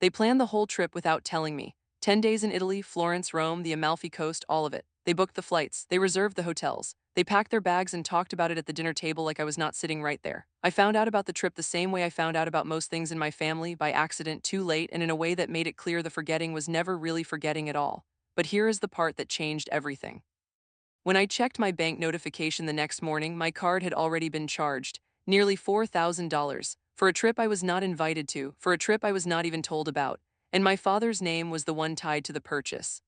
They planned the whole trip without telling me. 10 days in Italy, Florence, Rome, the Amalfi Coast, all of it. They booked the flights, they reserved the hotels. They packed their bags and talked about it at the dinner table like I was not sitting right there. I found out about the trip the same way I found out about most things in my family, by accident, too late, and in a way that made it clear the forgetting was never really forgetting at all. But here is the part that changed everything. When I checked my bank notification the next morning, my card had already been charged, nearly $4,000, for a trip I was not invited to, for a trip I was not even told about, and my father's name was the one tied to the purchase.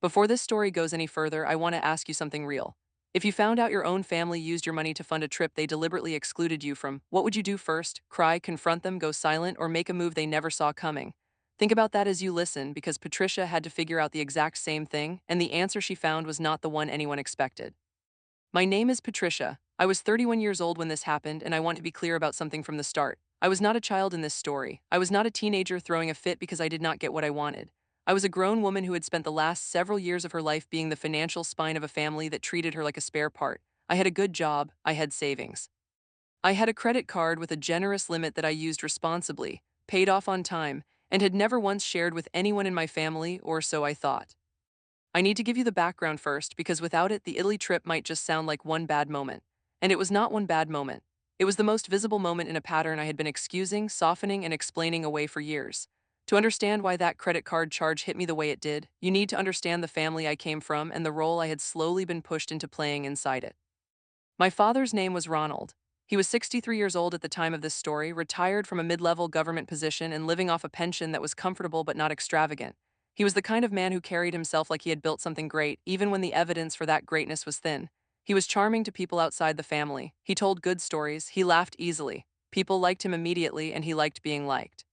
Before this story goes any further, I want to ask you something real. If you found out your own family used your money to fund a trip they deliberately excluded you from, what would you do first? Cry, confront them, go silent, or make a move they never saw coming? Think about that as you listen, because Patricia had to figure out the exact same thing, and the answer she found was not the one anyone expected. My name is Patricia. I was 31 years old when this happened, and I want to be clear about something from the start. I was not a child in this story. I was not a teenager throwing a fit because I did not get what I wanted. I was a grown woman who had spent the last several years of her life being the financial spine of a family that treated her like a spare part. I had a good job, I had savings. I had a credit card with a generous limit that I used responsibly, paid off on time, and had never once shared with anyone in my family, or so I thought. I need to give you the background first, because without it, the Italy trip might just sound like one bad moment. And it was not one bad moment. It was the most visible moment in a pattern I had been excusing, softening, and explaining away for years. To understand why that credit card charge hit me the way it did, you need to understand the family I came from and the role I had slowly been pushed into playing inside it. My father's name was Ronald. He was 63 years old at the time of this story, retired from a mid-level government position and living off a pension that was comfortable but not extravagant. He was the kind of man who carried himself like he had built something great, even when the evidence for that greatness was thin. He was charming to people outside the family. He told good stories. He laughed easily. People liked him immediately, and he liked being liked.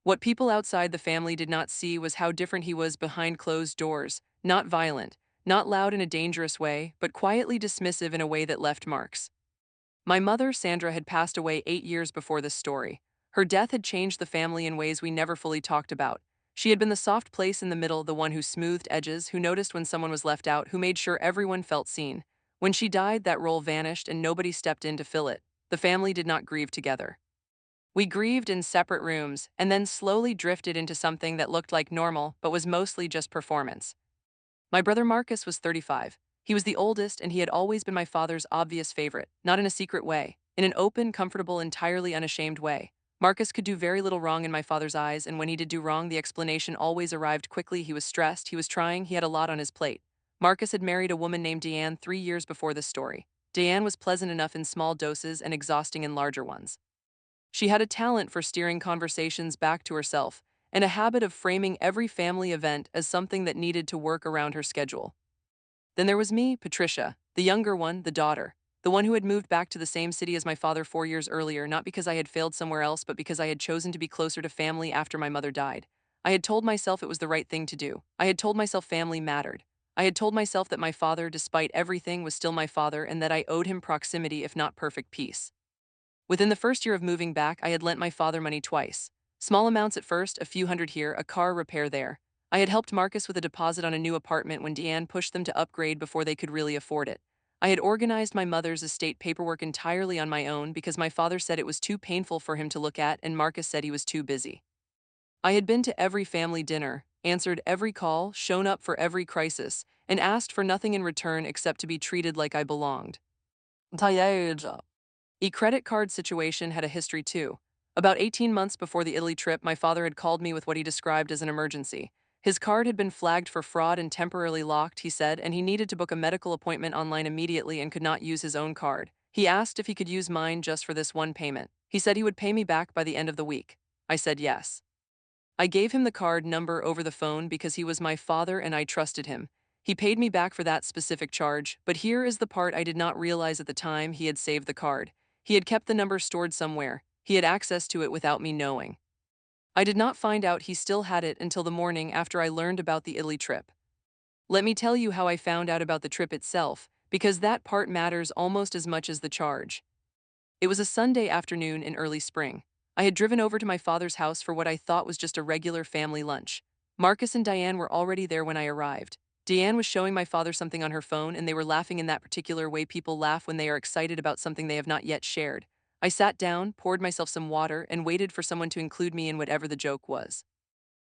What people outside the family did not see was how different he was behind closed doors, not violent, not loud in a dangerous way, but quietly dismissive in a way that left marks. My mother, Sandra, had passed away 8 years before this story. Her death had changed the family in ways we never fully talked about. She had been the soft place in the middle, the one who smoothed edges, who noticed when someone was left out, who made sure everyone felt seen. When she died, that role vanished and nobody stepped in to fill it. The family did not grieve together. We grieved in separate rooms, and then slowly drifted into something that looked like normal, but was mostly just performance. My brother Marcus was 35. He was the oldest, and he had always been my father's obvious favorite, not in a secret way, in an open, comfortable, entirely unashamed way. Marcus could do very little wrong in my father's eyes, and when he did do wrong, the explanation always arrived quickly. He was stressed, he was trying, he had a lot on his plate. Marcus had married a woman named Deanne 3 years before this story. Deanne was pleasant enough in small doses and exhausting in larger ones. She had a talent for steering conversations back to herself, and a habit of framing every family event as something that needed to work around her schedule. Then there was me, Patricia, the younger one, the daughter, the one who had moved back to the same city as my father 4 years earlier, not because I had failed somewhere else, but because I had chosen to be closer to family after my mother died. I had told myself it was the right thing to do. I had told myself family mattered. I had told myself that my father, despite everything, was still my father, and that I owed him proximity, if not perfect peace. Within the first year of moving back, I had lent my father money twice. Small amounts at first, a few hundred here, a car repair there. I had helped Marcus with a deposit on a new apartment when Deanne pushed them to upgrade before they could really afford it. I had organized my mother's estate paperwork entirely on my own because my father said it was too painful for him to look at, and Marcus said he was too busy. I had been to every family dinner, answered every call, shown up for every crisis, and asked for nothing in return except to be treated like I belonged. E-credit card situation had a history too. About 18 months before the Italy trip, my father had called me with what he described as an emergency. His card had been flagged for fraud and temporarily locked, he said, and he needed to book a medical appointment online immediately and could not use his own card. He asked if he could use mine just for this one payment. He said he would pay me back by the end of the week. I said yes. I gave him the card number over the phone because he was my father and I trusted him. He paid me back for that specific charge, but here is the part I did not realize at the time: he had saved the card. He had kept the number stored somewhere. He had access to it without me knowing. I did not find out he still had it until the morning after I learned about the Italy trip. Let me tell you how I found out about the trip itself, because that part matters almost as much as the charge. It was a Sunday afternoon in early spring. I had driven over to my father's house for what I thought was just a regular family lunch. Marcus and Diane were already there when I arrived. Diane was showing my father something on her phone, and they were laughing in that particular way people laugh when they are excited about something they have not yet shared. I sat down, poured myself some water, and waited for someone to include me in whatever the joke was.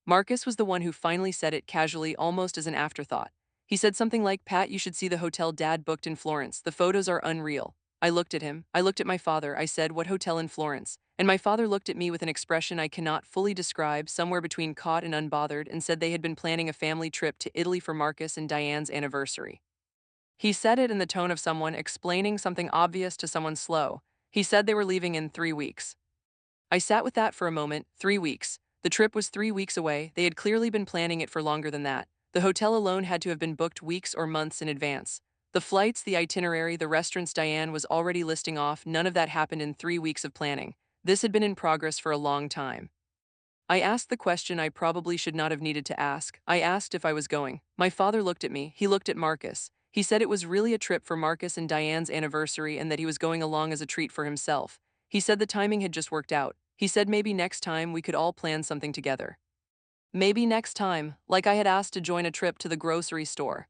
Marcus was the one who finally said it casually, almost as an afterthought. He said something like, "Pat, you should see the hotel Dad booked in Florence. The photos are unreal." I looked at him. I looked at my father. I said, "What hotel in Florence?" And my father looked at me with an expression I cannot fully describe, somewhere between caught and unbothered, and said they had been planning a family trip to Italy for Marcus and Diane's anniversary. He said it in the tone of someone explaining something obvious to someone slow. He said they were leaving in 3 weeks. I sat with that for a moment. 3 weeks. The trip was 3 weeks away. They had clearly been planning it for longer than that. The hotel alone had to have been booked weeks or months in advance. The flights, the itinerary, the restaurants Diane was already listing off, none of that happened in 3 weeks of planning. This had been in progress for a long time. I asked the question I probably should not have needed to ask. I asked if I was going. My father looked at me. He looked at Marcus. He said it was really a trip for Marcus and Diane's anniversary and that he was going along as a treat for himself. He said the timing had just worked out. He said maybe next time we could all plan something together. Maybe next time, like I had asked to join a trip to the grocery store.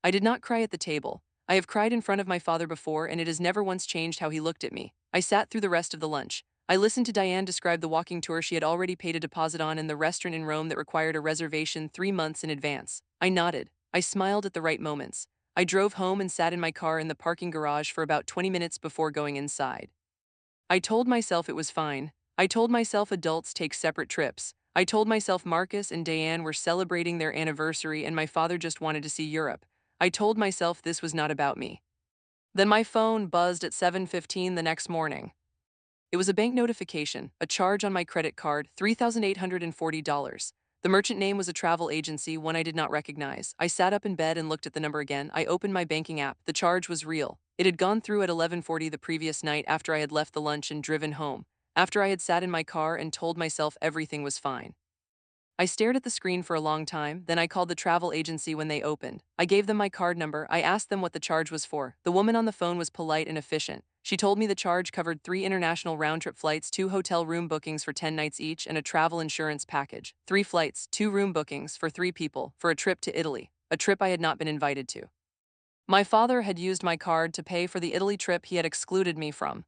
I did not cry at the table. I have cried in front of my father before, and it has never once changed how he looked at me. I sat through the rest of the lunch. I listened to Diane describe the walking tour she had already paid a deposit on and the restaurant in Rome that required a reservation 3 months in advance. I nodded. I smiled at the right moments. I drove home and sat in my car in the parking garage for about 20 minutes before going inside. I told myself it was fine. I told myself adults take separate trips. I told myself Marcus and Diane were celebrating their anniversary and my father just wanted to see Europe. I told myself this was not about me. Then my phone buzzed at 7:15 the next morning. It was a bank notification, a charge on my credit card, $3,840. The merchant name was a travel agency, one I did not recognize. I sat up in bed and looked at the number again. I opened my banking app. The charge was real. It had gone through at 11:40 the previous night after I had left the lunch and driven home, after I had sat in my car and told myself everything was fine. I stared at the screen for a long time, then I called the travel agency when they opened. I gave them my card number. I asked them what the charge was for. The woman on the phone was polite and efficient. She told me the charge covered 3 international round-trip flights, 2 hotel room bookings for 10 nights each, and a travel insurance package. 3 flights, 2 room bookings for 3 people, for a trip to Italy, a trip I had not been invited to. My father had used my card to pay for the Italy trip he had excluded me from.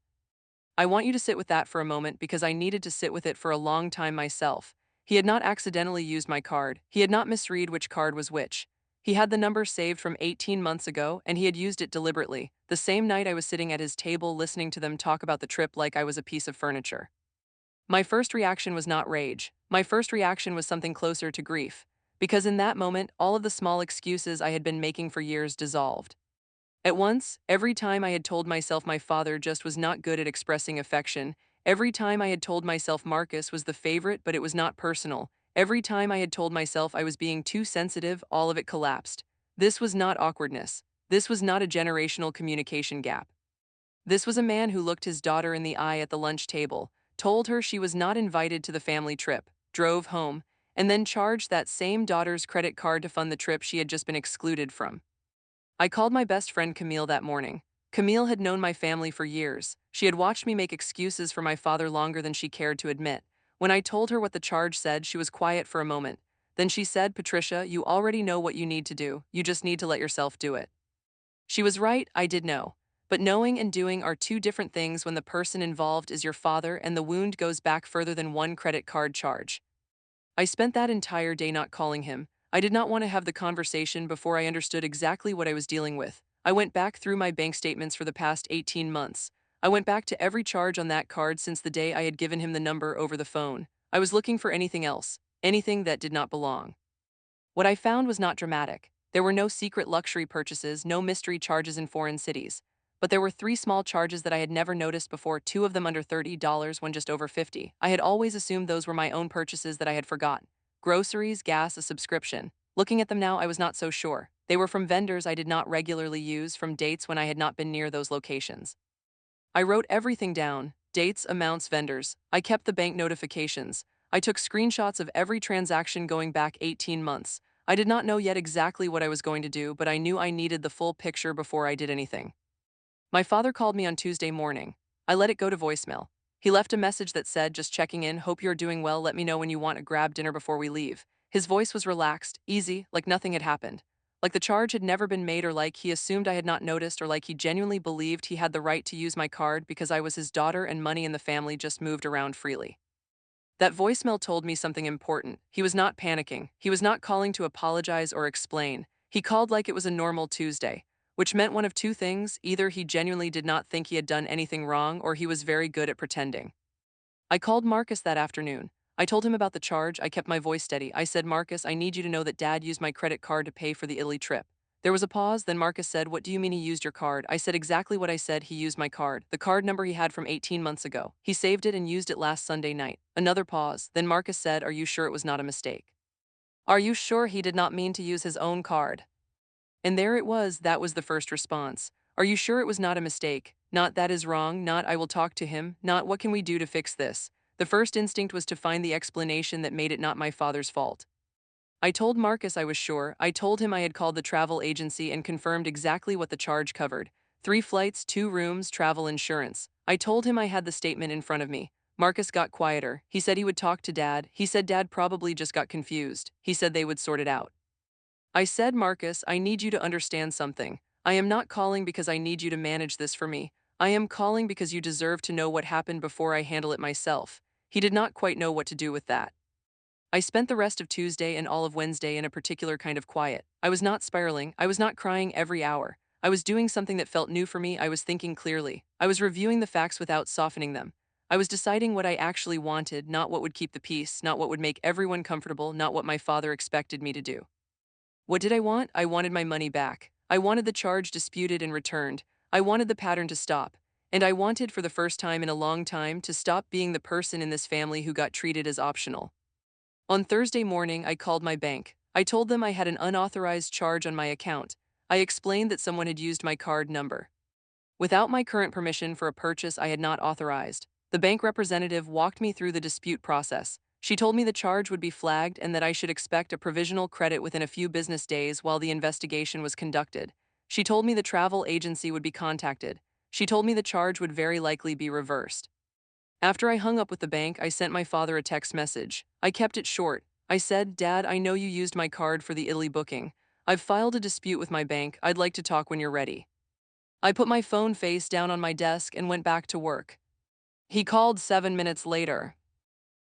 I want you to sit with that for a moment because I needed to sit with it for a long time myself. He had not accidentally used my card. He had not misread which card was which. He had the number saved from 18 months ago, and he had used it deliberately, the same night I was sitting at his table listening to them talk about the trip like I was a piece of furniture. My first reaction was not rage. My first reaction was something closer to grief, because in that moment, all of the small excuses I had been making for years dissolved. At once, every time I had told myself my father just was not good at expressing affection, every time I had told myself Marcus was the favorite but it was not personal, every time I had told myself I was being too sensitive, all of it collapsed. This was not awkwardness. This was not a generational communication gap. This was a man who looked his daughter in the eye at the lunch table, told her she was not invited to the family trip, drove home, and then charged that same daughter's credit card to fund the trip she had just been excluded from. I called my best friend Camille that morning. Camille had known my family for years. She had watched me make excuses for my father longer than she cared to admit. When I told her what the charge said, she was quiet for a moment. Then she said, "Patricia, you already know what you need to do. You just need to let yourself do it." She was right, I did know. But knowing and doing are two different things when the person involved is your father and the wound goes back further than one credit card charge. I spent that entire day not calling him. I did not want to have the conversation before I understood exactly what I was dealing with. I went back through my bank statements for the past 18 months. I went back to every charge on that card since the day I had given him the number over the phone. I was looking for anything else, anything that did not belong. What I found was not dramatic. There were no secret luxury purchases, no mystery charges in foreign cities. But there were 3 small charges that I had never noticed before, 2 of them under $30, one just over 50. I had always assumed those were my own purchases that I had forgotten. Groceries, gas, a subscription. Looking at them now, I was not so sure. They were from vendors I did not regularly use, from dates when I had not been near those locations. I wrote everything down: dates, amounts, vendors. I kept the bank notifications. I took screenshots of every transaction going back 18 months. I did not know yet exactly what I was going to do, but I knew I needed the full picture before I did anything. My father called me on Tuesday morning. I let it go to voicemail. He left a message that said, "Just checking in, hope you're doing well, let me know when you want to grab dinner before we leave." His voice was relaxed, easy, like nothing had happened. Like the charge had never been made, or like he assumed I had not noticed, or like he genuinely believed he had the right to use my card because I was his daughter and money in the family just moved around freely. That voicemail told me something important. He was not panicking. He was not calling to apologize or explain. He called like it was a normal Tuesday, which meant one of two things: either he genuinely did not think he had done anything wrong, or he was very good at pretending. I called Marcus that afternoon. I told him about the charge. I kept my voice steady. I said, "Marcus, I need you to know that Dad used my credit card to pay for the Italy trip." There was a pause, then Marcus said, "What do you mean he used your card?" I said exactly what I said. He used my card, the card number he had from 18 months ago. He saved it and used it last Sunday night. Another pause, then Marcus said, "Are you sure it was not a mistake? Are you sure he did not mean to use his own card?" And there it was. That was the first response. Are you sure it was not a mistake? Not that is wrong, not I will talk to him, not what can we do to fix this. The first instinct was to find the explanation that made it not my father's fault. I told Marcus I was sure. I told him I had called the travel agency and confirmed exactly what the charge covered: 3 flights, 2 rooms, travel insurance. I told him I had the statement in front of me. Marcus got quieter. He said he would talk to Dad. He said Dad probably just got confused. He said they would sort it out. I said, "Marcus, I need you to understand something. I am not calling because I need you to manage this for me. I am calling because you deserve to know what happened before I handle it myself." He did not quite know what to do with that. I spent the rest of Tuesday and all of Wednesday in a particular kind of quiet. I was not spiraling. I was not crying every hour. I was doing something that felt new for me. I was thinking clearly. I was reviewing the facts without softening them. I was deciding what I actually wanted, not what would keep the peace, not what would make everyone comfortable, not what my father expected me to do. What did I want? I wanted my money back. I wanted the charge disputed and returned. I wanted the pattern to stop. And I wanted, for the first time in a long time, to stop being the person in this family who got treated as optional. On Thursday morning, I called my bank. I told them I had an unauthorized charge on my account. I explained that someone had used my card number without my current permission for a purchase I had not authorized. The bank representative walked me through the dispute process. She told me the charge would be flagged and that I should expect a provisional credit within a few business days while the investigation was conducted. She told me the travel agency would be contacted. She told me the charge would very likely be reversed. After I hung up with the bank, I sent my father a text message. I kept it short. I said, "Dad, I know you used my card for the Italy booking. I've filed a dispute with my bank. I'd like to talk when you're ready." I put my phone face down on my desk and went back to work. He called 7 minutes later.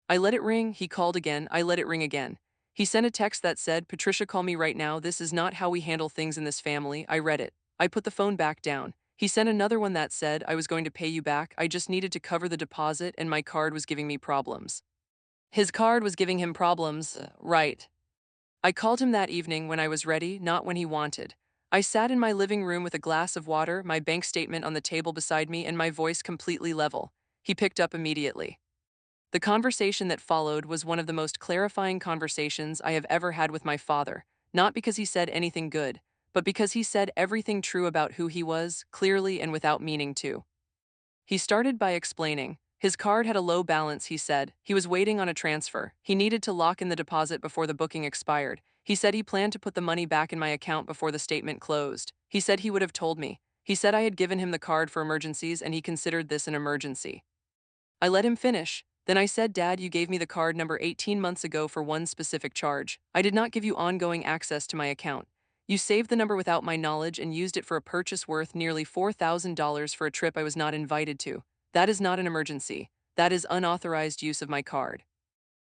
I let it ring. He called again. I let it ring again. He sent a text that said, "Patricia, call me right now. This is not how we handle things in this family." I read it. I put the phone back down. He sent another one that said, "I was going to pay you back. I just needed to cover the deposit and my card was giving me problems." His card was giving him problems, right. I called him that evening when I was ready, not when he wanted. I sat in my living room with a glass of water, my bank statement on the table beside me, and my voice completely level. He picked up immediately. The conversation that followed was one of the most clarifying conversations I have ever had with my father, not because he said anything good, but because he said everything true about who he was, clearly and without meaning to. He started by explaining. His card had a low balance, he said. He was waiting on a transfer. He needed to lock in the deposit before the booking expired. He said he planned to put the money back in my account before the statement closed. He said he would have told me. He said I had given him the card for emergencies and he considered this an emergency. I let him finish. Then I said, "Dad, you gave me the card number 18 months ago for one specific charge. I did not give you ongoing access to my account. You saved the number without my knowledge and used it for a purchase worth nearly $4,000 for a trip I was not invited to. That is not an emergency. That is unauthorized use of my card."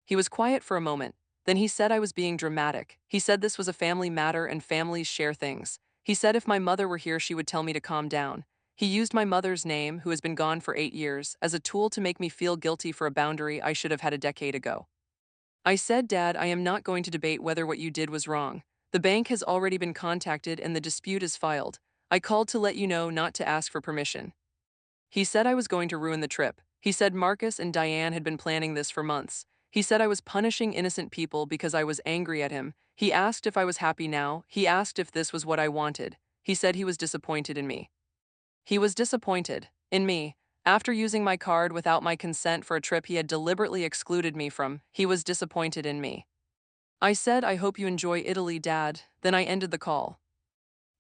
He was quiet for a moment. Then he said I was being dramatic. He said this was a family matter and families share things. He said if my mother were here, she would tell me to calm down. He used my mother's name, who has been gone for 8 years, as a tool to make me feel guilty for a boundary I should have had a decade ago. I said, "Dad, I am not going to debate whether what you did was wrong. The bank has already been contacted and the dispute is filed. I called to let you know, not to ask for permission." He said I was going to ruin the trip. He said Marcus and Diane had been planning this for months. He said I was punishing innocent people because I was angry at him. He asked if I was happy now. He asked if this was what I wanted. He said he was disappointed in me. He was disappointed in me. After using my card without my consent for a trip he had deliberately excluded me from, he was disappointed in me. I said, "I hope you enjoy Italy, Dad." Then I ended the call.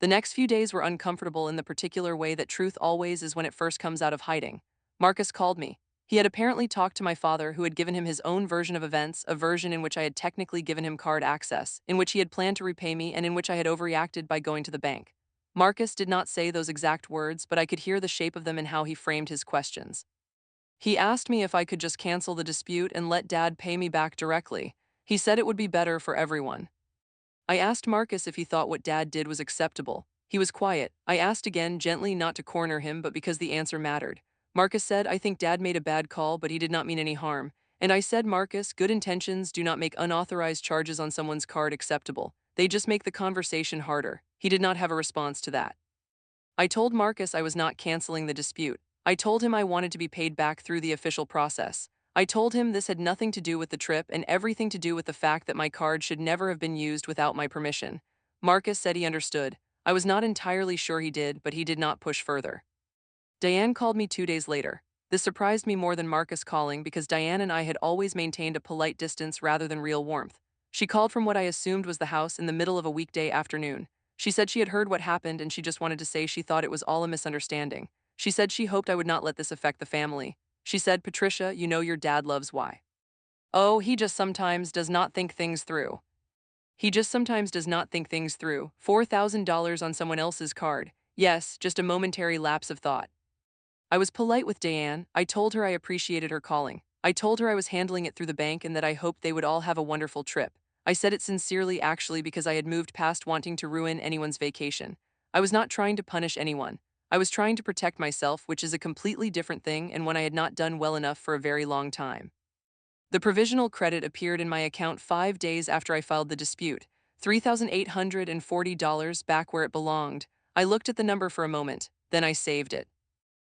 The next few days were uncomfortable in the particular way that truth always is when it first comes out of hiding. Marcus called me. He had apparently talked to my father, who had given him his own version of events, a version in which I had technically given him card access, in which he had planned to repay me, and in which I had overreacted by going to the bank. Marcus did not say those exact words, but I could hear the shape of them and how he framed his questions. He asked me if I could just cancel the dispute and let Dad pay me back directly. He said it would be better for everyone. I asked Marcus if he thought what Dad did was acceptable. He was quiet. I asked again, gently, not to corner him, but because the answer mattered. Marcus said, I think Dad made a bad call, but he did not mean any harm. And I said, Marcus, good intentions do not make unauthorized charges on someone's card acceptable. They just make the conversation harder. He did not have a response to that. I told Marcus I was not canceling the dispute. I told him I wanted to be paid back through the official process. I told him this had nothing to do with the trip and everything to do with the fact that my card should never have been used without my permission. Marcus said he understood. I was not entirely sure he did, but he did not push further. Diane called me 2 days later. This surprised me more than Marcus calling because Diane and I had always maintained a polite distance rather than real warmth. She called from what I assumed was the house in the middle of a weekday afternoon. She said she had heard what happened and she just wanted to say she thought it was all a misunderstanding. She said she hoped I would not let this affect the family. She said, Patricia, you know your dad loves why. Oh, he just sometimes does not think things through. He just sometimes does not think things through. $4,000 on someone else's card. Yes, just a momentary lapse of thought. I was polite with Diane. I told her I appreciated her calling. I told her I was handling it through the bank and that I hoped they would all have a wonderful trip. I said it sincerely, actually, because I had moved past wanting to ruin anyone's vacation. I was not trying to punish anyone. I was trying to protect myself, which is a completely different thing and one I had not done well enough for a very long time. The provisional credit appeared in my account 5 days after I filed the dispute. $3,840 back where it belonged. I looked at the number for a moment, then I saved it.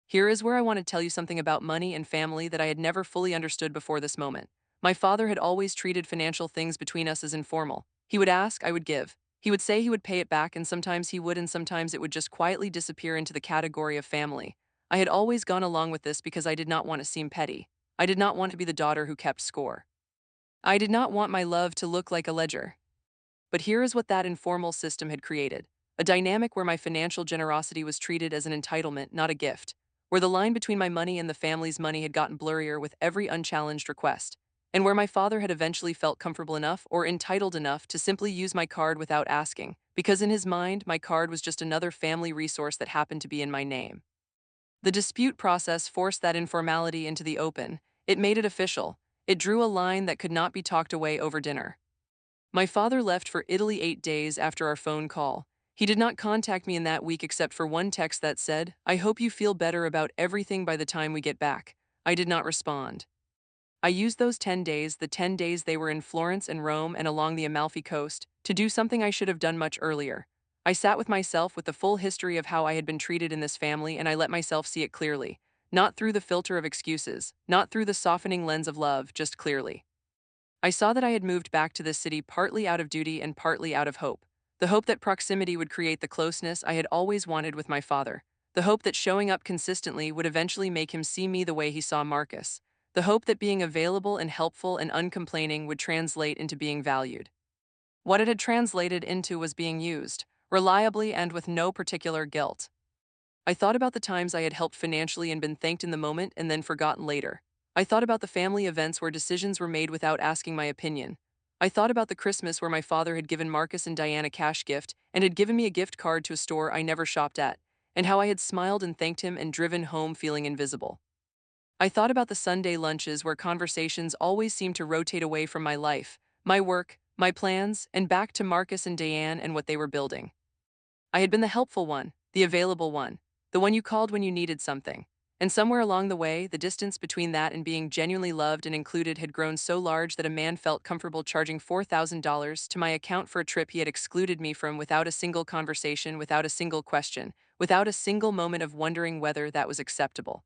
Here is where I want to tell you something about money and family that I had never fully understood before this moment. My father had always treated financial things between us as informal. He would ask, I would give. He would say he would pay it back, and sometimes he would, and sometimes it would just quietly disappear into the category of family. I had always gone along with this because I did not want to seem petty. I did not want to be the daughter who kept score. I did not want my love to look like a ledger. But here is what that informal system had created: a dynamic where my financial generosity was treated as an entitlement, not a gift, where the line between my money and the family's money had gotten blurrier with every unchallenged request, and where my father had eventually felt comfortable enough or entitled enough to simply use my card without asking, because in his mind, my card was just another family resource that happened to be in my name. The dispute process forced that informality into the open. It made it official. It drew a line that could not be talked away over dinner. My father left for Italy 8 days after our phone call. He did not contact me in that week except for one text that said, I hope you feel better about everything by the time we get back. I did not respond. I used those 10 days, the 10 days they were in Florence and Rome and along the Amalfi Coast, to do something I should have done much earlier. I sat with myself with the full history of how I had been treated in this family, and I let myself see it clearly. Not through the filter of excuses, not through the softening lens of love, just clearly. I saw that I had moved back to this city partly out of duty and partly out of hope. The hope that proximity would create the closeness I had always wanted with my father. The hope that showing up consistently would eventually make him see me the way he saw Marcus. The hope that being available and helpful and uncomplaining would translate into being valued. What it had translated into was being used, reliably and with no particular guilt. I thought about the times I had helped financially and been thanked in the moment and then forgotten later. I thought about the family events where decisions were made without asking my opinion. I thought about the Christmas where my father had given Marcus and Diane a cash gift and had given me a gift card to a store I never shopped at, and how I had smiled and thanked him and driven home feeling invisible. I thought about the Sunday lunches where conversations always seemed to rotate away from my life, my work, my plans, and back to Marcus and Diane and what they were building. I had been the helpful one, the available one, the one you called when you needed something. And somewhere along the way, the distance between that and being genuinely loved and included had grown so large that a man felt comfortable charging $4,000 to my account for a trip he had excluded me from without a single conversation, without a single question, without a single moment of wondering whether that was acceptable.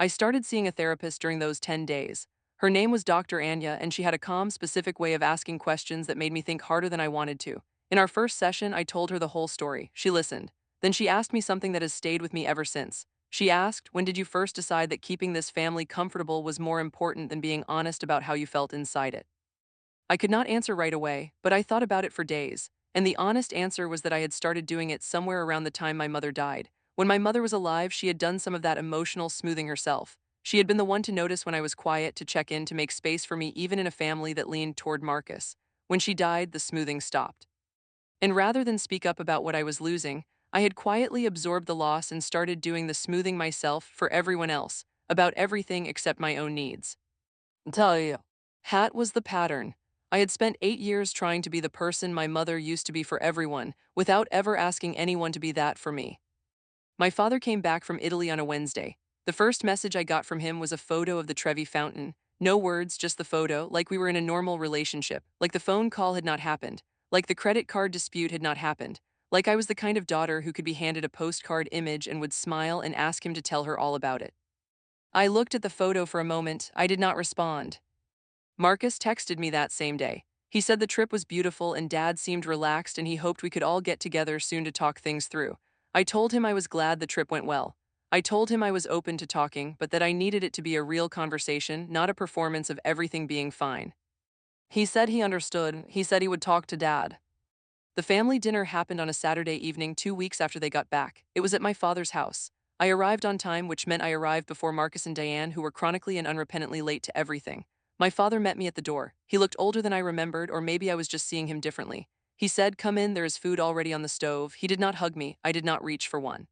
I started seeing a therapist during those 10 days. Her name was Dr. Anya, and she had a calm, specific way of asking questions that made me think harder than I wanted to. In our first session, I told her the whole story. She listened. Then she asked me something that has stayed with me ever since. She asked, when did you first decide that keeping this family comfortable was more important than being honest about how you felt inside it? I could not answer right away, but I thought about it for days, and the honest answer was that I had started doing it somewhere around the time my mother died. When my mother was alive, she had done some of that emotional smoothing herself. She had been the one to notice when I was quiet, to check in, to make space for me even in a family that leaned toward Marcus. When she died, the smoothing stopped. And rather than speak up about what I was losing, I had quietly absorbed the loss and started doing the smoothing myself for everyone else. about everything except my own needs. Tell you. Hat was the pattern. I had spent 8 years trying to be the person my mother used to be for everyone, without ever asking anyone to be that for me. My father came back from Italy on a Wednesday. The first message I got from him was a photo of the Trevi fountain. No words, just the photo, like we were in a normal relationship, like the phone call had not happened, like the credit card dispute had not happened, like I was the kind of daughter who could be handed a postcard image and would smile and ask him to tell her all about it. I looked at the photo for a moment. I did not respond. Marcus texted me that same day. He said the trip was beautiful and Dad seemed relaxed and he hoped we could all get together soon to talk things through. I told him I was glad the trip went well. I told him I was open to talking, but that I needed it to be a real conversation, not a performance of everything being fine. He said he understood. He said he would talk to Dad. The family dinner happened on a Saturday evening 2 weeks after they got back. It was at my father's house. I arrived on time, which meant I arrived before Marcus and Diane, who were chronically and unrepentantly late to everything. My father met me at the door. He looked older than I remembered, or maybe I was just seeing him differently. He said, "Come in, there is food already on the stove." He did not hug me. I did not reach for one.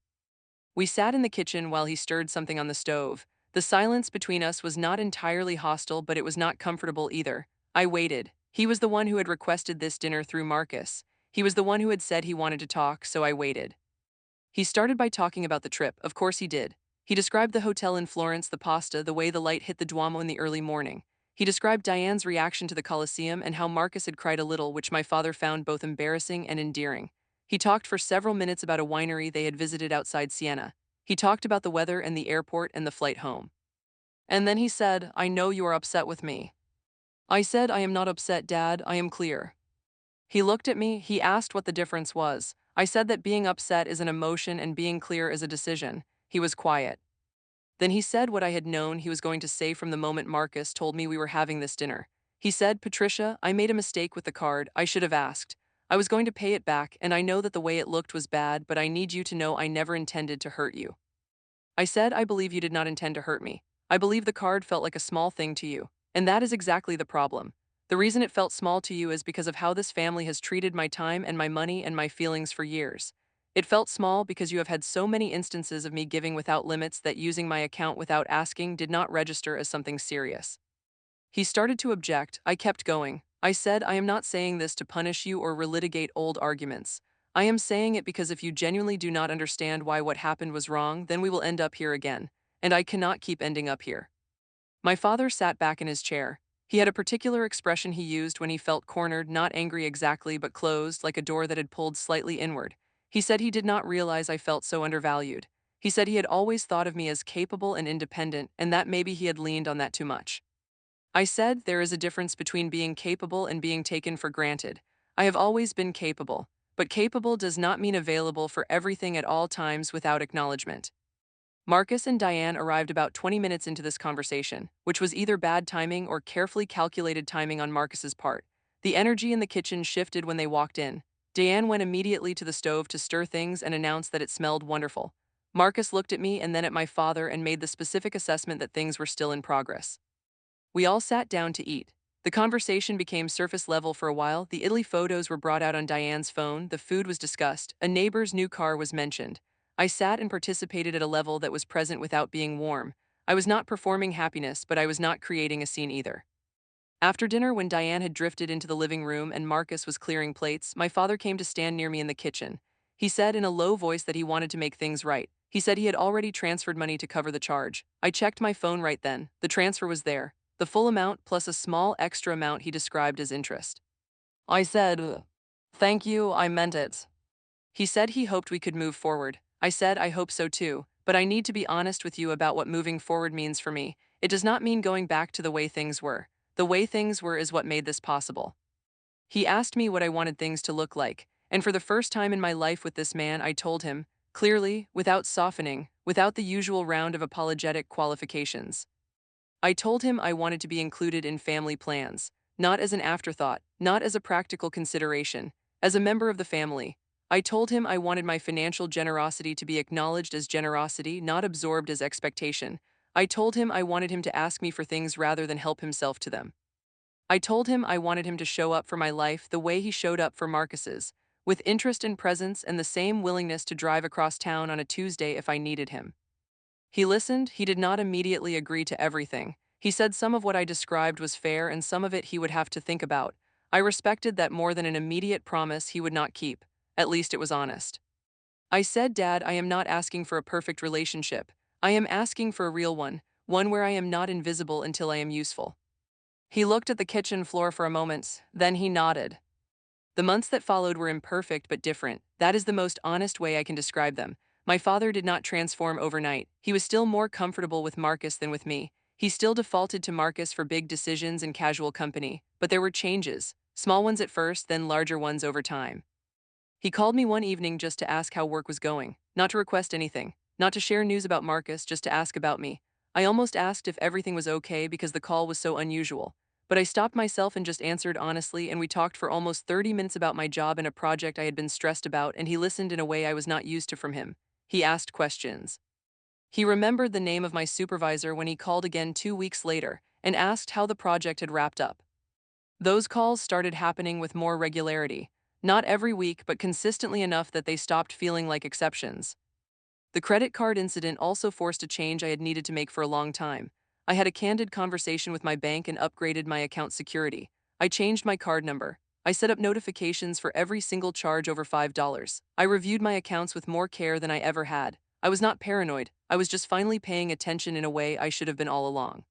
We sat in the kitchen while he stirred something on the stove. The silence between us was not entirely hostile, but it was not comfortable either. I waited. He was the one who had requested this dinner through Marcus. He was the one who had said he wanted to talk, so I waited. He started by talking about the trip. Of course he did. He described the hotel in Florence, the pasta, the way the light hit the Duomo in the early morning. He described Diane's reaction to the Colosseum and how Marcus had cried a little, which my father found both embarrassing and endearing. He talked for several minutes about a winery they had visited outside Siena. He talked about the weather and the airport and the flight home. And then he said, "I know you are upset with me." I said, "I am not upset, Dad, I am clear." He looked at me. He asked what the difference was. I said that being upset is an emotion and being clear is a decision. He was quiet. Then he said what I had known he was going to say from the moment Marcus told me we were having this dinner. He said, "Patricia, I made a mistake with the card. I should have asked. I was going to pay it back, and I know that the way it looked was bad, but I need you to know I never intended to hurt you." I said, "I believe you did not intend to hurt me. I believe the card felt like a small thing to you. And that is exactly the problem. The reason it felt small to you is because of how this family has treated my time and my money and my feelings for years. It felt small because you have had so many instances of me giving without limits that using my account without asking did not register as something serious." He started to object. I kept going. I said, "I am not saying this to punish you or relitigate old arguments. I am saying it because if you genuinely do not understand why what happened was wrong, then we will end up here again. And I cannot keep ending up here." My father sat back in his chair. He had a particular expression he used when he felt cornered, not angry exactly, but closed, like a door that had pulled slightly inward. He said he did not realize I felt so undervalued. He said he had always thought of me as capable and independent, and that maybe he had leaned on that too much. I said, "There is a difference between being capable and being taken for granted. I have always been capable, but capable does not mean available for everything at all times without acknowledgement." Marcus and Diane arrived about 20 minutes into this conversation, which was either bad timing or carefully calculated timing on Marcus's part. The energy in the kitchen shifted when they walked in. Diane went immediately to the stove to stir things and announced that it smelled wonderful. Marcus looked at me and then at my father and made the specific assessment that things were still in progress. We all sat down to eat. The conversation became surface level for a while. The Italy photos were brought out on Diane's phone, the food was discussed, a neighbor's new car was mentioned. I sat and participated at a level that was present without being warm. I was not performing happiness, but I was not creating a scene either. After dinner, when Diane had drifted into the living room and Marcus was clearing plates, my father came to stand near me in the kitchen. He said in a low voice that he wanted to make things right. He said he had already transferred money to cover the charge. I checked my phone right then. The transfer was there. The full amount plus a small extra amount he described as interest. I said, "Thank you, I meant it." He said he hoped we could move forward. I said I hope so too, but I need to be honest with you about what moving forward means for me. It does not mean going back to the way things were. The way things were is what made this possible. He asked me what I wanted things to look like, and for the first time in my life with this man, I told him, clearly, without softening, without the usual round of apologetic qualifications. I told him I wanted to be included in family plans, not as an afterthought, not as a practical consideration, as a member of the family. I told him I wanted my financial generosity to be acknowledged as generosity, not absorbed as expectation. I told him I wanted him to ask me for things rather than help himself to them. I told him I wanted him to show up for my life the way he showed up for Marcus's, with interest and presence and the same willingness to drive across town on a Tuesday if I needed him. He listened. He did not immediately agree to everything. He said some of what I described was fair and some of it he would have to think about. I respected that more than an immediate promise he would not keep. At least it was honest. I said, Dad, I am not asking for a perfect relationship. I am asking for a real one where I am not invisible until I am useful. He looked at the kitchen floor for a moment, then he nodded. The months that followed were imperfect but different. That is the most honest way I can describe them. My father did not transform overnight. He was still more comfortable with Marcus than with me. He still defaulted to Marcus for big decisions and casual company, but there were changes, small ones at first, then larger ones over time. He called me one evening just to ask how work was going, not to request anything, not to share news about Marcus, just to ask about me. I almost asked if everything was okay because the call was so unusual. But I stopped myself and just answered honestly, and we talked for almost 30 minutes about my job and a project I had been stressed about, and he listened in a way I was not used to from him. He asked questions. He remembered the name of my supervisor when he called again 2 weeks later and asked how the project had wrapped up. Those calls started happening with more regularity, not every week, but consistently enough that they stopped feeling like exceptions. The credit card incident also forced a change I had needed to make for a long time. I had a candid conversation with my bank and upgraded my account security. I changed my card number. I set up notifications for every single charge over $5. I reviewed my accounts with more care than I ever had. I was not paranoid. I was just finally paying attention in a way I should have been all along.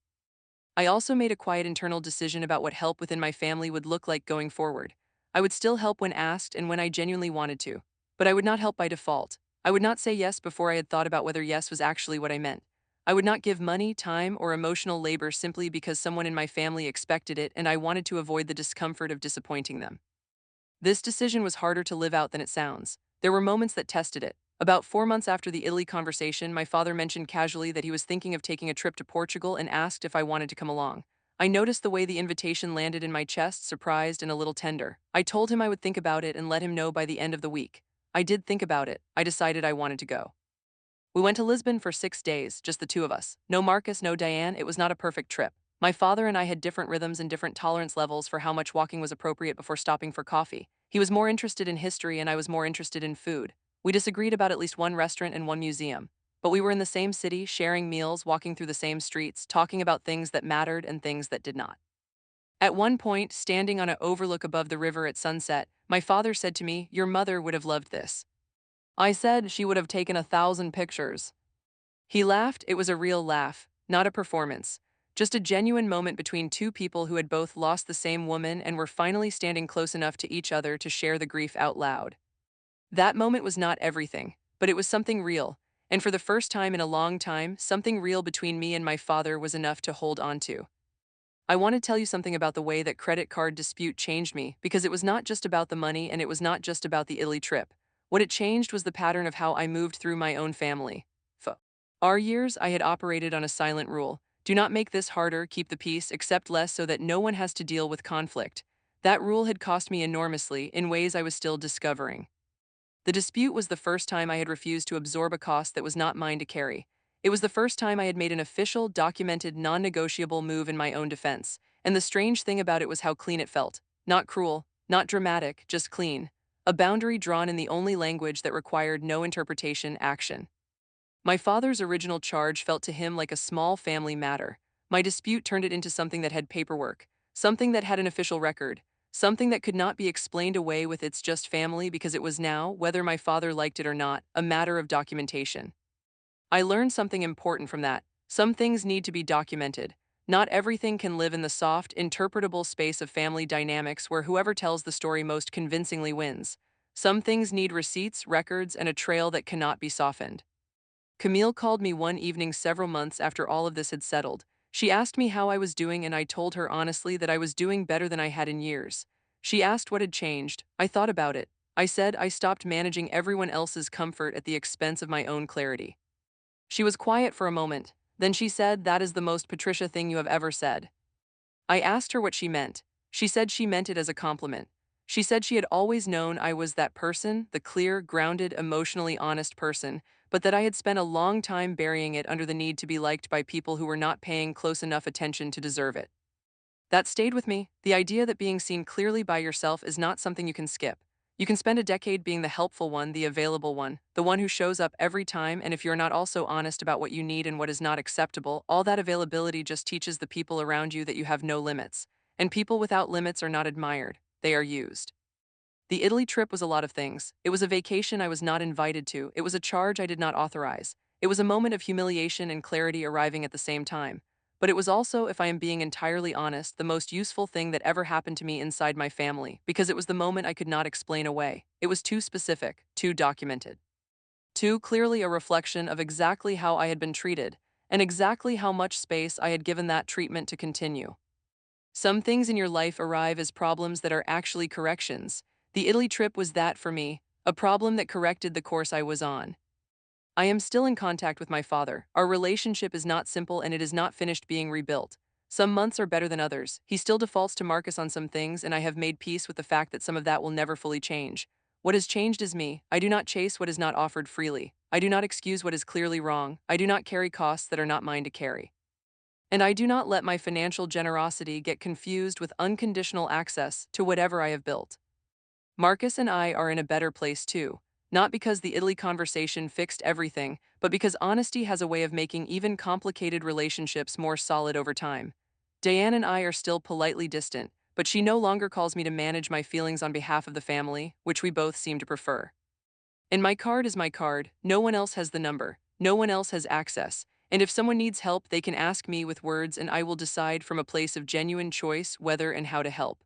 I also made a quiet internal decision about what help within my family would look like going forward. I would still help when asked and when I genuinely wanted to, but I would not help by default. I would not say yes before I had thought about whether yes was actually what I meant. I would not give money, time, or emotional labor simply because someone in my family expected it and I wanted to avoid the discomfort of disappointing them. This decision was harder to live out than it sounds. There were moments that tested it. About 4 months after the Italy conversation, my father mentioned casually that he was thinking of taking a trip to Portugal and asked if I wanted to come along. I noticed the way the invitation landed in my chest, surprised and a little tender. I told him I would think about it and let him know by the end of the week. I did think about it. I decided I wanted to go. We went to Lisbon for 6 days, just the two of us. No Marcus, no Diane. It was not a perfect trip. My father and I had different rhythms and different tolerance levels for how much walking was appropriate before stopping for coffee. He was more interested in history and I was more interested in food. We disagreed about at least one restaurant and one museum. But we were in the same city, sharing meals, walking through the same streets, talking about things that mattered and things that did not. At one point, standing on an overlook above the river at sunset, my father said to me, "Your mother would have loved this." I said she would have taken 1,000 pictures. He laughed. It was a real laugh, not a performance. Just a genuine moment between two people who had both lost the same woman and were finally standing close enough to each other to share the grief out loud. That moment was not everything, but it was something real. And for the first time in a long time, something real between me and my father was enough to hold on to. I want to tell you something about the way that credit card dispute changed me, because it was not just about the money and it was not just about the Italy trip. What it changed was the pattern of how I moved through my own family. For our years, I had operated on a silent rule. Do not make this harder, keep the peace, accept less so that no one has to deal with conflict. That rule had cost me enormously in ways I was still discovering. The dispute was the first time I had refused to absorb a cost that was not mine to carry. It was the first time I had made an official, documented, non-negotiable move in my own defense, and the strange thing about it was how clean it felt. Not cruel, not dramatic, just clean. A boundary drawn in the only language that required no interpretation, action. My father's original charge felt to him like a small family matter. My dispute turned it into something that had paperwork, something that had an official record, something that could not be explained away with "it's just family," because it was now, whether my father liked it or not, a matter of documentation. I learned something important from that. Some things need to be documented. Not everything can live in the soft, interpretable space of family dynamics where whoever tells the story most convincingly wins. Some things need receipts, records, and a trail that cannot be softened. Camille called me one evening several months after all of this had settled. She asked me how I was doing and I told her honestly that I was doing better than I had in years. She asked what had changed. I thought about it. I said I stopped managing everyone else's comfort at the expense of my own clarity. She was quiet for a moment. Then she said, "That is the most Patricia thing you have ever said." I asked her what she meant. She said she meant it as a compliment. She said she had always known I was that person, the clear, grounded, emotionally honest person, but that I had spent a long time burying it under the need to be liked by people who were not paying close enough attention to deserve it. That stayed with me, the idea that being seen clearly by yourself is not something you can skip. You can spend a decade being the helpful one, the available one, the one who shows up every time, and if you're not also honest about what you need and what is not acceptable, all that availability just teaches the people around you that you have no limits. And people without limits are not admired, they are used. The Italy trip was a lot of things. It was a vacation I was not invited to, it was a charge I did not authorize. It was a moment of humiliation and clarity arriving at the same time. But it was also, if I am being entirely honest, the most useful thing that ever happened to me inside my family, because it was the moment I could not explain away. It was too specific, too documented. Too clearly a reflection of exactly how I had been treated, and exactly how much space I had given that treatment to continue. Some things in your life arrive as problems that are actually corrections. The Italy trip was that for me, a problem that corrected the course I was on. I am still in contact with my father. Our relationship is not simple and it is not finished being rebuilt. Some months are better than others. He still defaults to Marcus on some things, and I have made peace with the fact that some of that will never fully change. What has changed is me. I do not chase what is not offered freely. I do not excuse what is clearly wrong. I do not carry costs that are not mine to carry. And I do not let my financial generosity get confused with unconditional access to whatever I have built. Marcus and I are in a better place too, not because the Italy conversation fixed everything, but because honesty has a way of making even complicated relationships more solid over time. Diane and I are still politely distant, but she no longer calls me to manage my feelings on behalf of the family, which we both seem to prefer. And my card is my card, no one else has the number, no one else has access, and if someone needs help, they can ask me with words and I will decide from a place of genuine choice whether and how to help.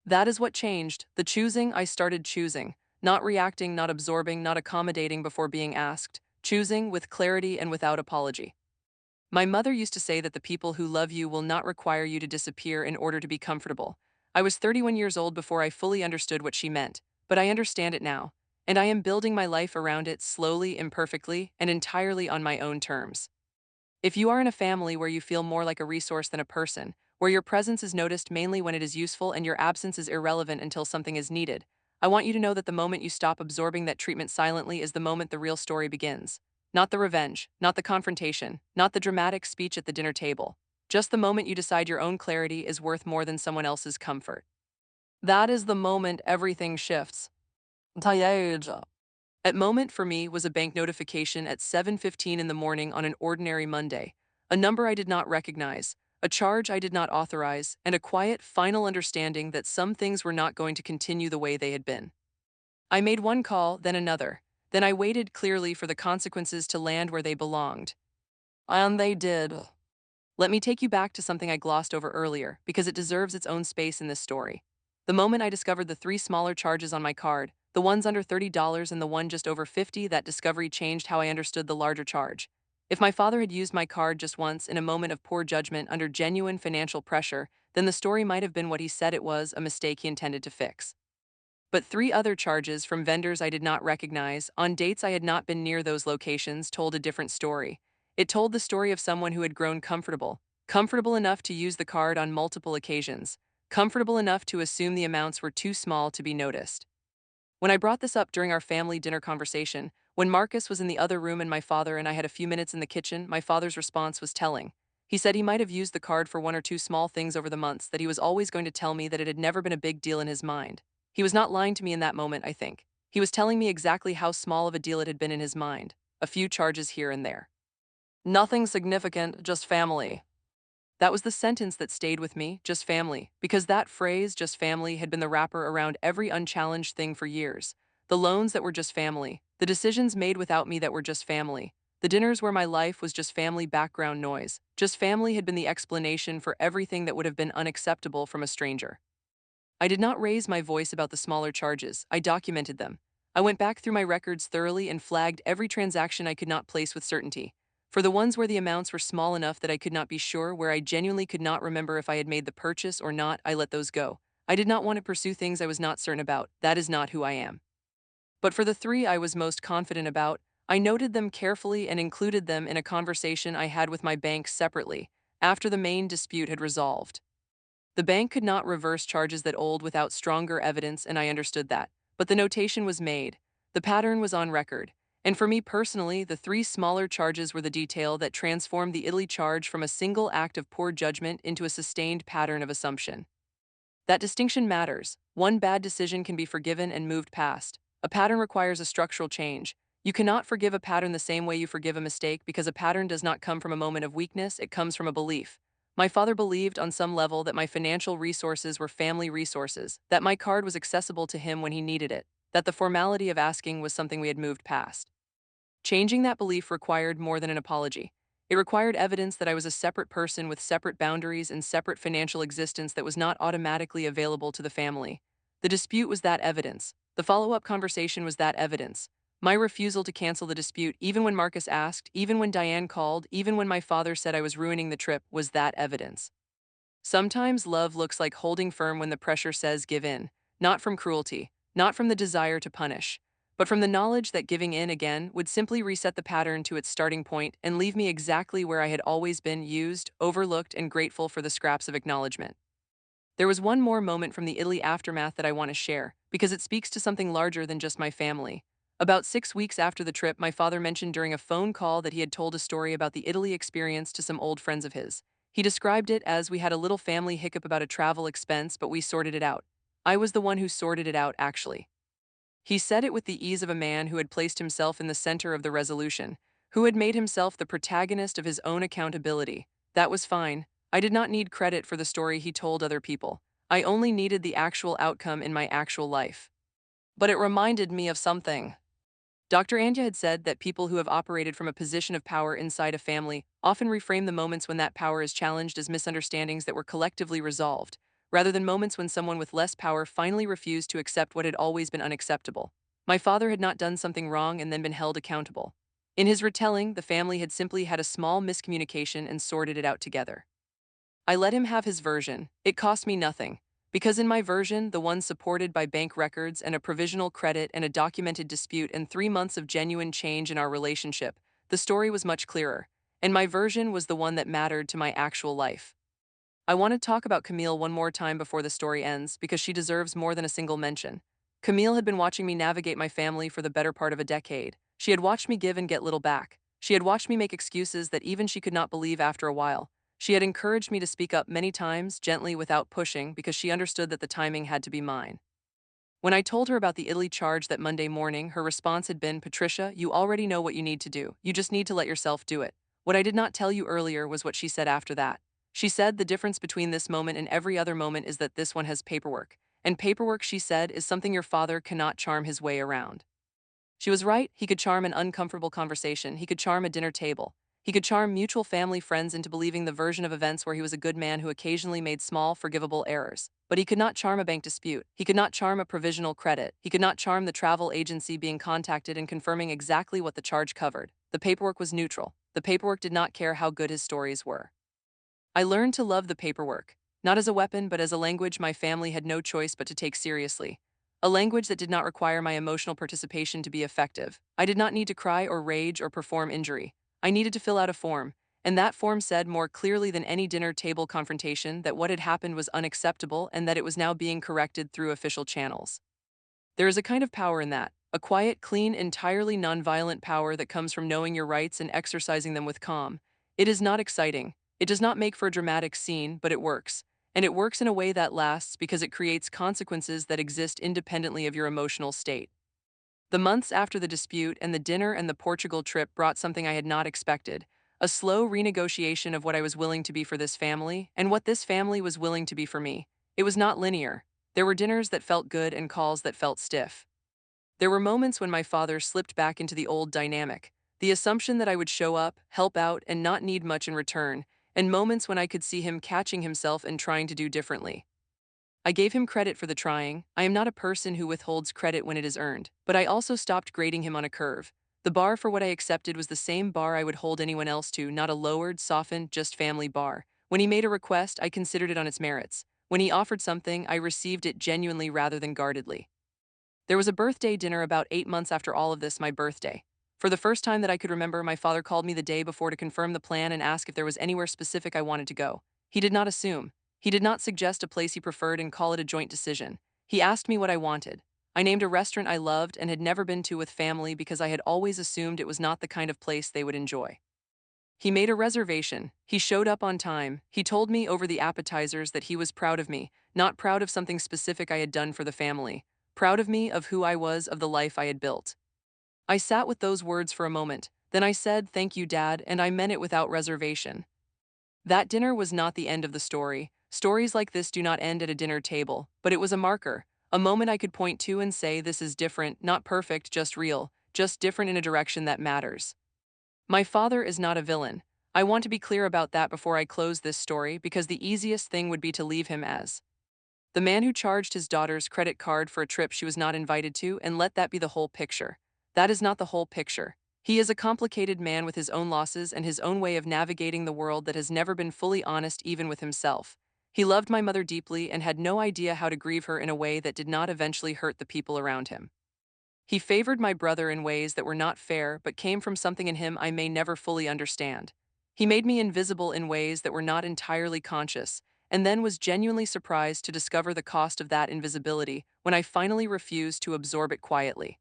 That is what changed, the choosing. I started choosing, not reacting, not absorbing, not accommodating before being asked, choosing with clarity and without apology. My mother used to say that the people who love you will not require you to disappear in order to be comfortable. I was 31 years old before I fully understood what she meant, but I understand it now, and I am building my life around it slowly, imperfectly, and entirely on my own terms. If you are in a family where you feel more like a resource than a person, where your presence is noticed mainly when it is useful and your absence is irrelevant until something is needed, I want you to know that the moment you stop absorbing that treatment silently is the moment the real story begins. Not the revenge, not the confrontation, not the dramatic speech at the dinner table. Just the moment you decide your own clarity is worth more than someone else's comfort. That is the moment everything shifts. At moment for me was a bank notification at 7:15 in the morning on an ordinary Monday, a number I did not recognize, a charge I did not authorize, and a quiet, final understanding that some things were not going to continue the way they had been. I made one call, then another. Then I waited clearly for the consequences to land where they belonged. And they did. Let me take you back to something I glossed over earlier, because it deserves its own space in this story. The moment I discovered the three smaller charges on my card, the ones under $30 and the one just over 50, that discovery changed how I understood the larger charge. If my father had used my card just once in a moment of poor judgment under genuine financial pressure, then the story might have been what he said it was, a mistake he intended to fix. But three other charges from vendors I did not recognize, on dates I had not been near those locations, told a different story. It told the story of someone who had grown comfortable, comfortable enough to use the card on multiple occasions, comfortable enough to assume the amounts were too small to be noticed. When I brought this up during our family dinner conversation, when Marcus was in the other room and my father and I had a few minutes in the kitchen, my father's response was telling. He said he might have used the card for one or two small things over the months, that he was always going to tell me that it had never been a big deal in his mind. He was not lying to me in that moment, I think. He was telling me exactly how small of a deal it had been in his mind. A few charges here and there. Nothing significant, just family. That was the sentence that stayed with me, just family, because that phrase, just family, had been the wrapper around every unchallenged thing for years. The loans that were just family, the decisions made without me that were just family, the dinners where my life was just family background noise. Just family had been the explanation for everything that would have been unacceptable from a stranger. I did not raise my voice about the smaller charges, I documented them. I went back through my records thoroughly and flagged every transaction I could not place with certainty. For the ones where the amounts were small enough that I could not be sure, where I genuinely could not remember if I had made the purchase or not, I let those go. I did not want to pursue things I was not certain about. That is not who I am. But for the three I was most confident about, I noted them carefully and included them in a conversation I had with my bank separately, after the main dispute had resolved. The bank could not reverse charges that old without stronger evidence, and I understood that. But the notation was made. The pattern was on record. And for me personally, the three smaller charges were the detail that transformed the Italy charge from a single act of poor judgment into a sustained pattern of assumption. That distinction matters. One bad decision can be forgiven and moved past. A pattern requires a structural change. You cannot forgive a pattern the same way you forgive a mistake because a pattern does not come from a moment of weakness, it comes from a belief. My father believed on some level that my financial resources were family resources, that my card was accessible to him when he needed it, that the formality of asking was something we had moved past. Changing that belief required more than an apology. It required evidence that I was a separate person with separate boundaries and separate financial existence that was not automatically available to the family. The dispute was that evidence. The follow-up conversation was that evidence. My refusal to cancel the dispute, even when Marcus asked, even when Diane called, even when my father said I was ruining the trip, was that evidence. Sometimes love looks like holding firm when the pressure says give in, not from cruelty, not from the desire to punish, but from the knowledge that giving in again would simply reset the pattern to its starting point and leave me exactly where I had always been, used, overlooked, and grateful for the scraps of acknowledgement. There was one more moment from the Italy aftermath that I want to share, because it speaks to something larger than just my family. About 6 weeks after the trip, my father mentioned during a phone call that he had told a story about the Italy experience to some old friends of his. He described it as we had a little family hiccup about a travel expense, but we sorted it out. I was the one who sorted it out, actually. He said it with the ease of a man who had placed himself in the center of the resolution, who had made himself the protagonist of his own accountability. That was fine. I did not need credit for the story he told other people. I only needed the actual outcome in my actual life. But it reminded me of something. Dr. Anya had said that people who have operated from a position of power inside a family often reframe the moments when that power is challenged as misunderstandings that were collectively resolved, rather than moments when someone with less power finally refused to accept what had always been unacceptable. My father had not done something wrong and then been held accountable. In his retelling, the family had simply had a small miscommunication and sorted it out together. I let him have his version. It cost me nothing. Because in my version, the one supported by bank records and a provisional credit and a documented dispute and 3 months of genuine change in our relationship, the story was much clearer. And my version was the one that mattered to my actual life. I want to talk about Camille one more time before the story ends because she deserves more than a single mention. Camille had been watching me navigate my family for the better part of a decade. She had watched me give and get little back. She had watched me make excuses that even she could not believe after a while. She had encouraged me to speak up many times, gently without pushing, because she understood that the timing had to be mine. When I told her about the Italy charge that Monday morning, her response had been, "Patricia, you already know what you need to do. You just need to let yourself do it." What I did not tell you earlier was what she said after that. She said the difference between this moment and every other moment is that this one has paperwork. And paperwork, she said, is something your father cannot charm his way around. She was right. He could charm an uncomfortable conversation. He could charm a dinner table. He could charm mutual family friends into believing the version of events where he was a good man who occasionally made small, forgivable errors. But he could not charm a bank dispute. He could not charm a provisional credit. He could not charm the travel agency being contacted and confirming exactly what the charge covered. The paperwork was neutral. The paperwork did not care how good his stories were. I learned to love the paperwork, not as a weapon but as a language my family had no choice but to take seriously. A language that did not require my emotional participation to be effective. I did not need to cry or rage or perform injury. I needed to fill out a form, and that form said more clearly than any dinner table confrontation that what had happened was unacceptable and that it was now being corrected through official channels. There is a kind of power in that, a quiet, clean, entirely nonviolent power that comes from knowing your rights and exercising them with calm. It is not exciting. It does not make for a dramatic scene, but it works. And it works in a way that lasts because it creates consequences that exist independently of your emotional state. The months after the dispute and the dinner and the Portugal trip brought something I had not expected, a slow renegotiation of what I was willing to be for this family and what this family was willing to be for me. It was not linear. There were dinners that felt good and calls that felt stiff. There were moments when my father slipped back into the old dynamic, the assumption that I would show up, help out, and not need much in return, and moments when I could see him catching himself and trying to do differently. I gave him credit for the trying. I am not a person who withholds credit when it is earned, but I also stopped grading him on a curve. The bar for what I accepted was the same bar I would hold anyone else to, not a lowered, softened, just family bar. When he made a request, I considered it on its merits. When he offered something, I received it genuinely rather than guardedly. There was a birthday dinner about 8 months after all of this, my birthday. For the first time that I could remember, my father called me the day before to confirm the plan and ask if there was anywhere specific I wanted to go. He did not assume. He did not suggest a place he preferred and call it a joint decision. He asked me what I wanted. I named a restaurant I loved and had never been to with family because I had always assumed it was not the kind of place they would enjoy. He made a reservation. He showed up on time. He told me over the appetizers that he was proud of me, not proud of something specific I had done for the family. Proud of me, of who I was, of the life I had built. I sat with those words for a moment. Then I said, "Thank you, Dad," and I meant it without reservation. That dinner was not the end of the story. Stories like this do not end at a dinner table, but it was a marker, a moment I could point to and say, this is different, not perfect, just real, just different in a direction that matters. My father is not a villain. I want to be clear about that before I close this story, because the easiest thing would be to leave him as the man who charged his daughter's credit card for a trip she was not invited to and let that be the whole picture. That is not the whole picture. He is a complicated man with his own losses and his own way of navigating the world that has never been fully honest even with himself. He loved my mother deeply and had no idea how to grieve her in a way that did not eventually hurt the people around him. He favored my brother in ways that were not fair but came from something in him I may never fully understand. He made me invisible in ways that were not entirely conscious, and then was genuinely surprised to discover the cost of that invisibility when I finally refused to absorb it quietly.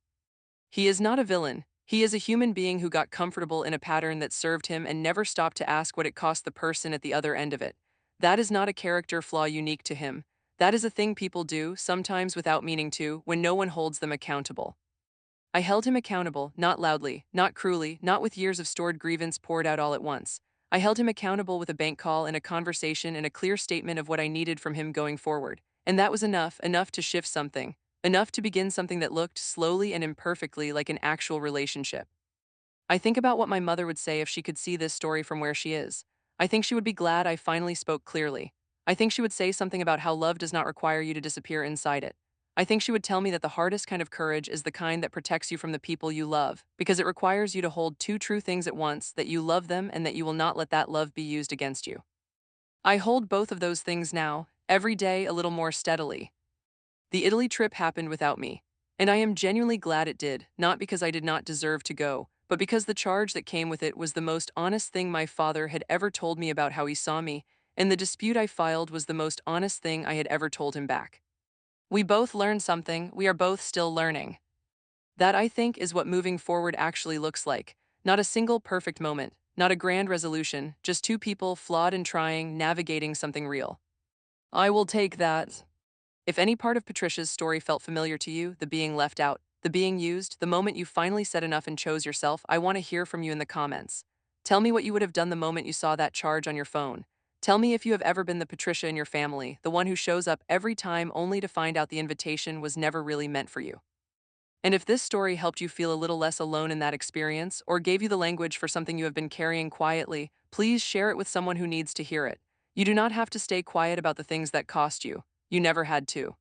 He is not a villain. He is a human being who got comfortable in a pattern that served him and never stopped to ask what it cost the person at the other end of it. That is not a character flaw unique to him. That is a thing people do, sometimes without meaning to, when no one holds them accountable. I held him accountable, not loudly, not cruelly, not with years of stored grievance poured out all at once. I held him accountable with a bank call and a conversation and a clear statement of what I needed from him going forward. And that was enough, enough to shift something, enough to begin something that looked, slowly and imperfectly, like an actual relationship. I think about what my mother would say if she could see this story from where she is. I think she would be glad I finally spoke clearly. I think she would say something about how love does not require you to disappear inside it. I think she would tell me that the hardest kind of courage is the kind that protects you from the people you love, because it requires you to hold two true things at once, that you love them and that you will not let that love be used against you. I hold both of those things now, every day a little more steadily. The Italy trip happened without me, and I am genuinely glad it did, not because I did not deserve to go, but because the charge that came with it was the most honest thing my father had ever told me about how he saw me, and the dispute I filed was the most honest thing I had ever told him back. We both learned something, we are both still learning. That, I think, is what moving forward actually looks like. Not a single perfect moment, not a grand resolution, just two people flawed and trying, navigating something real. I will take that. If any part of Patricia's story felt familiar to you, the being left out, the being used, the moment you finally said enough and chose yourself, I want to hear from you in the comments. Tell me what you would have done the moment you saw that charge on your phone. Tell me if you have ever been the Patricia in your family, the one who shows up every time only to find out the invitation was never really meant for you. And if this story helped you feel a little less alone in that experience, or gave you the language for something you have been carrying quietly, please share it with someone who needs to hear it. You do not have to stay quiet about the things that cost you. You never had to.